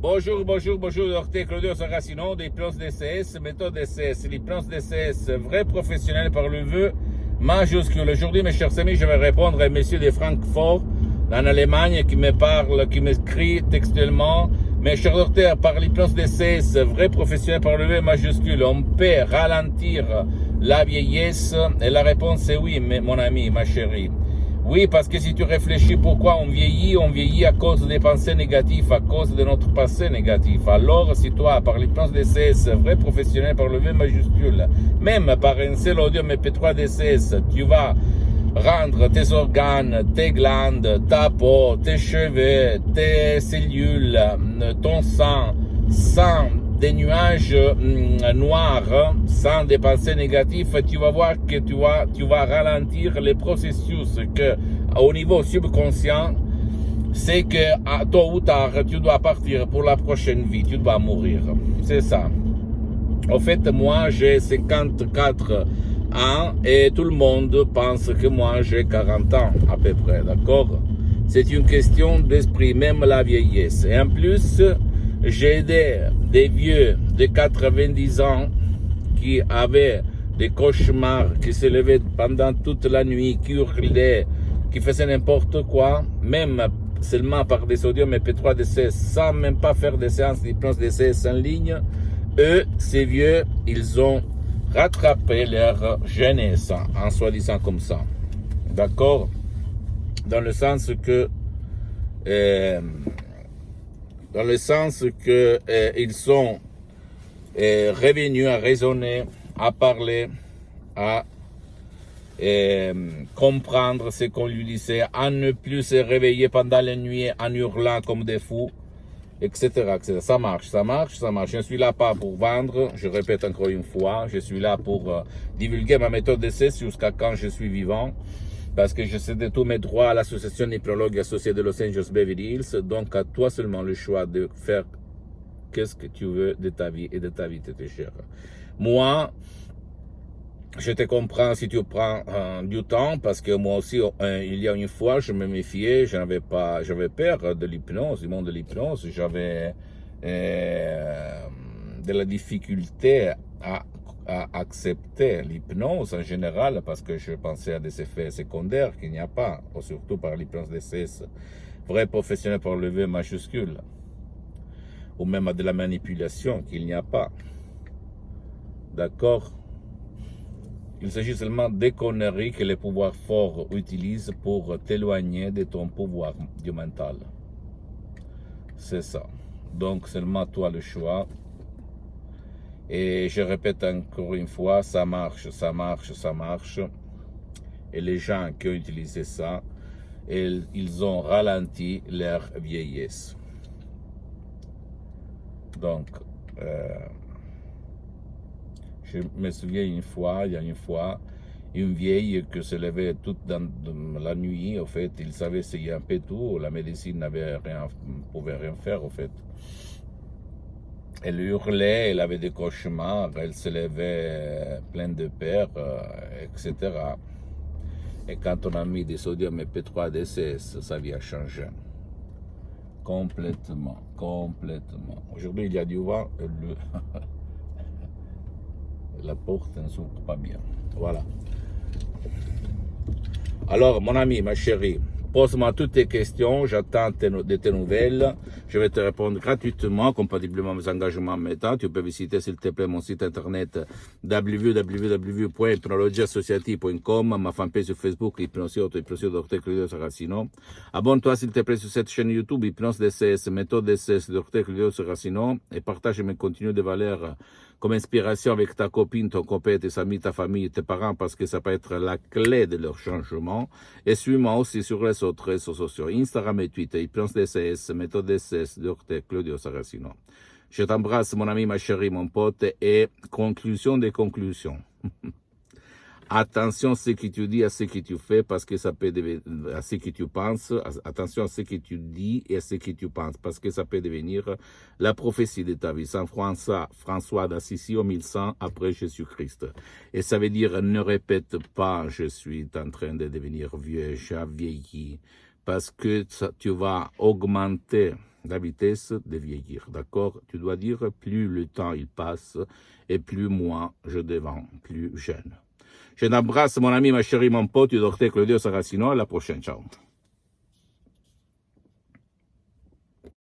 Bonjour, docteur Claudio Saracino d'Hypnose DCS, méthode DCS, l'hypnose DCS, vrai professionnel par le vœu majuscule. Aujourd'hui, mes chers amis, je vais répondre à monsieur de Francfort, en Allemagne, qui me parle, qui m'écrit textuellement. Mes chers docteurs, par l'hypnose DCS, vrai professionnel par le vœu majuscule, on peut ralentir la vieillesse? Et la réponse est oui, mon ami, ma chérie. Oui, parce que si tu réfléchis pourquoi on vieillit à cause des pensées négatives, à cause de notre passé négatif. Alors, si toi, par l'hypnose DCS, vrai professionnel par le V majuscule, même par un seul audio MP3 DCS, tu vas rendre tes organes, tes glandes, ta peau, tes cheveux, tes cellules, ton sang, sans des nuages noirs, sans des pensées négatives, tu vas voir que tu vas ralentir les processus que, au niveau subconscient, c'est que tôt ou tard, tu dois partir pour la prochaine vie, tu dois mourir. C'est ça. En fait, moi, j'ai 54 ans et tout le monde pense que moi, j'ai 40 ans à peu près, d'accord? C'est une question d'esprit, même la vieillesse. Et en plus, j'ai aidé des vieux de 90 ans qui avaient des cauchemars, qui se levaient pendant toute la nuit, qui hurlaient, qui faisaient n'importe quoi, même seulement par des sodium MP3 DCS, sans même pas faire des séances d'hypnose DCS en ligne. Eux, ces vieux, ils ont rattrapé leur jeunesse, en soi-disant comme ça. D'accord? Dans le sens que ils sont revenus à raisonner, à parler, à comprendre ce qu'on lui disait, à ne plus se réveiller pendant la nuit en hurlant comme des fous, etc., etc. Ça marche. Je ne suis là pas pour vendre, je répète encore une fois, je suis là pour divulguer ma méthode d'essai jusqu'à quand je suis vivant. Parce que je cède tous mes droits à l'association Néphrologue associée de Los Angeles Beverly Hills. Donc, à toi seulement le choix de faire qu'est-ce que tu veux de ta vie et de ta vie, tes chers. Moi, je te comprends si tu prends du temps, parce que moi aussi, il y a une fois, je me méfiais, j'avais peur de l'hypnose, du monde de l'hypnose. J'avais de la difficulté à accepter l'hypnose en général parce que je pensais à des effets secondaires qu'il n'y a pas, surtout par l'hypnose DCS, vrai professionnel par le V majuscule, ou même à de la manipulation qu'il n'y a pas. D'accord? Il s'agit seulement des conneries que les pouvoirs forts utilisent pour t'éloigner de ton pouvoir du mental. C'est ça. Donc seulement toi le choix. Et je répète encore une fois, ça marche. Et les gens qui ont utilisé ça, ils ont ralenti leur vieillesse. Donc, je me souviens il y a une fois, une vieille qui se levait toute dans la nuit, en fait, il savait essayer un peu tout, la médecine pouvait rien faire, en fait. Elle hurlait, elle avait des cauchemars, elle se levait pleine de peur, etc. Et quand on a mis des sodium MP3 DCS, sa vie a changé. Complètement. Aujourd'hui, il y a du vent, la porte ne s'ouvre pas bien. Voilà. Alors, mon ami, ma chérie, pose-moi toutes tes questions, j'attends de tes nouvelles. Je vais te répondre gratuitement, compatiblement à mes engagements maintenant. Tu peux visiter, s'il te plaît, mon site internet www.hypnologieassociative.com, ma fanpage sur Facebook, Hypnose Dr. Claudio Saracino. Abonne-toi, s'il te plaît, sur cette chaîne YouTube, Hypnose DCS, méthode DCS, Dr. Claudio Saracino, et partage mes contenus de valeur comme inspiration avec ta copine, ton copain, tes amis, ta famille, tes parents, parce que ça peut être la clé de leur changement. Et suis-moi aussi sur les autres réseaux sociaux, Instagram et Twitter, Hypnose DCS, méthode DCS, Dr. Claudio Saracino. Je t'embrasse, mon ami, ma chérie, mon pote, et conclusion des conclusions. Attention à ce que tu dis, à ce que tu fais, parce que ça peut devenir, à ce que tu penses, attention à ce que tu dis et à ce que tu penses, parce que ça peut devenir la prophétie de ta vie. Saint François d'Assisi au 1100 après Jésus-Christ. Et ça veut dire, ne répète pas, je suis en train de devenir vieux, j'ai vieilli, parce que tu vas augmenter la vitesse de vieillir, d'accord? Tu dois dire plus le temps il passe et plus moi je deviens plus jeune. Je t'embrasse mon ami, ma chérie, mon pote, le docteur Claudio Saracino, à la prochaine, ciao.